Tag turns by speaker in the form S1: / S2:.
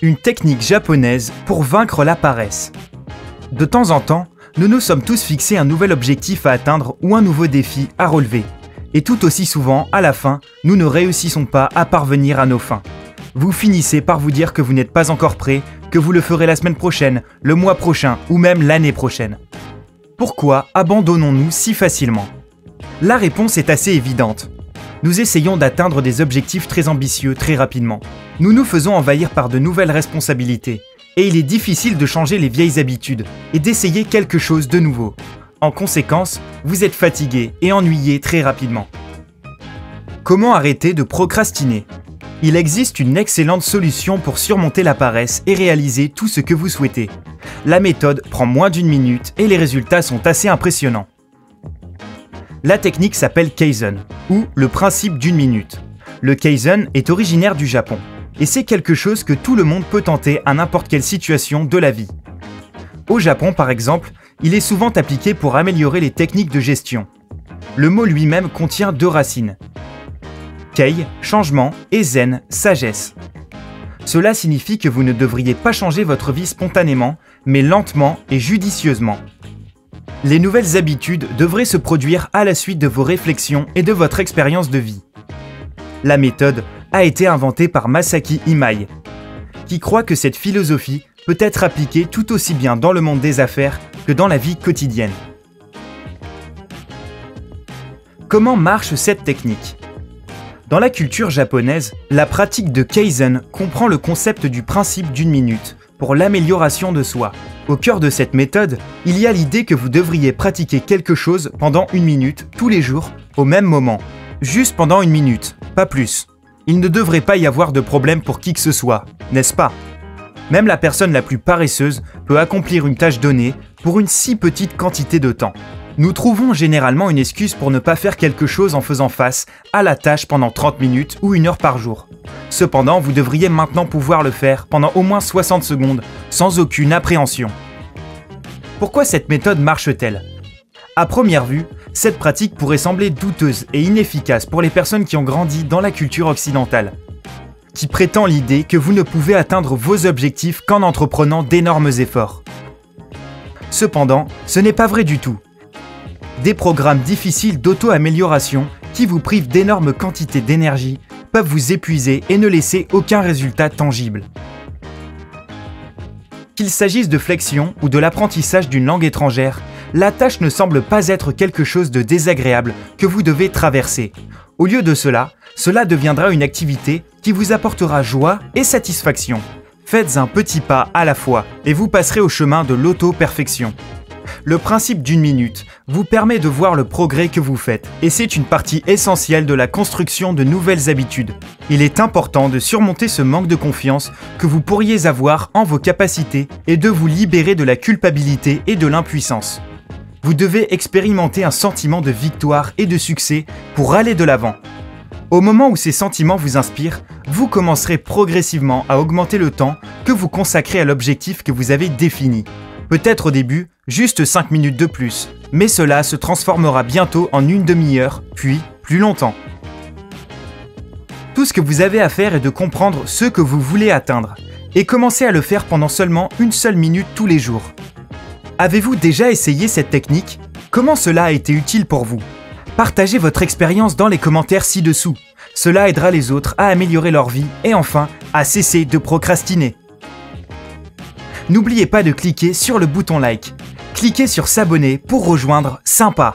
S1: Une technique japonaise pour vaincre la paresse. De temps en temps, nous nous sommes tous fixés un nouvel objectif à atteindre ou un nouveau défi à relever. Et tout aussi souvent, à la fin, nous ne réussissons pas à parvenir à nos fins. Vous finissez par vous dire que vous n'êtes pas encore prêt, que vous le ferez la semaine prochaine, le mois prochain ou même l'année prochaine. Pourquoi abandonnons-nous si facilement? La réponse est assez évidente. Nous essayons d'atteindre des objectifs très ambitieux très rapidement. Nous nous faisons envahir par de nouvelles responsabilités. Et il est difficile de changer les vieilles habitudes et d'essayer quelque chose de nouveau. En conséquence, vous êtes fatigué et ennuyé très rapidement. Comment arrêter de procrastiner? Il existe une excellente solution pour surmonter la paresse et réaliser tout ce que vous souhaitez. La méthode prend moins d'1 minute et les résultats sont assez impressionnants. La technique s'appelle Kaizen, ou le principe d'1 minute. Le Kaizen est originaire du Japon, et c'est quelque chose que tout le monde peut tenter à n'importe quelle situation de la vie. Au Japon, par exemple, il est souvent appliqué pour améliorer les techniques de gestion. Le mot lui-même contient 2 racines. Kei, changement, et Zen, sagesse. Cela signifie que vous ne devriez pas changer votre vie spontanément, mais lentement et judicieusement. Les nouvelles habitudes devraient se produire à la suite de vos réflexions et de votre expérience de vie. La méthode a été inventée par Masaki Imai, qui croit que cette philosophie peut être appliquée tout aussi bien dans le monde des affaires que dans la vie quotidienne. Comment marche cette technique? Dans la culture japonaise, la pratique de Kaizen comprend le concept du principe d'1 minute pour l'amélioration de soi. Au cœur de cette méthode, il y a l'idée que vous devriez pratiquer quelque chose pendant 1 minute tous les jours, au même moment. Juste pendant 1 minute, pas plus. Il ne devrait pas y avoir de problème pour qui que ce soit, n'est-ce pas? Même la personne la plus paresseuse peut accomplir une tâche donnée pour une si petite quantité de temps. Nous trouvons généralement une excuse pour ne pas faire quelque chose en faisant face à la tâche pendant 30 minutes ou 1 heure par jour. Cependant, vous devriez maintenant pouvoir le faire pendant au moins 60 secondes, sans aucune appréhension. Pourquoi cette méthode marche-t-elle? À première vue, cette pratique pourrait sembler douteuse et inefficace pour les personnes qui ont grandi dans la culture occidentale, qui prétend l'idée que vous ne pouvez atteindre vos objectifs qu'en entreprenant d'énormes efforts. Cependant, ce n'est pas vrai du tout. Des programmes difficiles d'auto-amélioration qui vous privent d'énormes quantités d'énergie peuvent vous épuiser et ne laisser aucun résultat tangible. Qu'il s'agisse de flexion ou de l'apprentissage d'une langue étrangère, la tâche ne semble pas être quelque chose de désagréable que vous devez traverser. Au lieu de cela, cela deviendra une activité qui vous apportera joie et satisfaction. Faites un petit pas à la fois et vous passerez au chemin de l'auto-perfection. Le principe d'1 minute vous permet de voir le progrès que vous faites et c'est une partie essentielle de la construction de nouvelles habitudes. Il est important de surmonter ce manque de confiance que vous pourriez avoir en vos capacités et de vous libérer de la culpabilité et de l'impuissance. Vous devez expérimenter un sentiment de victoire et de succès pour aller de l'avant. Au moment où ces sentiments vous inspirent, vous commencerez progressivement à augmenter le temps que vous consacrez à l'objectif que vous avez défini. Peut-être au début, juste 5 minutes de plus, mais cela se transformera bientôt en 1 demi-heure, puis plus longtemps. Tout ce que vous avez à faire est de comprendre ce que vous voulez atteindre, et commencer à le faire pendant seulement 1 seule minute tous les jours. Avez-vous déjà essayé cette technique? Comment cela a été utile pour vous? Partagez votre expérience dans les commentaires ci-dessous. Cela aidera les autres à améliorer leur vie et enfin à cesser de procrastiner. N'oubliez pas de cliquer sur le bouton like. Cliquez sur s'abonner pour rejoindre Sympa.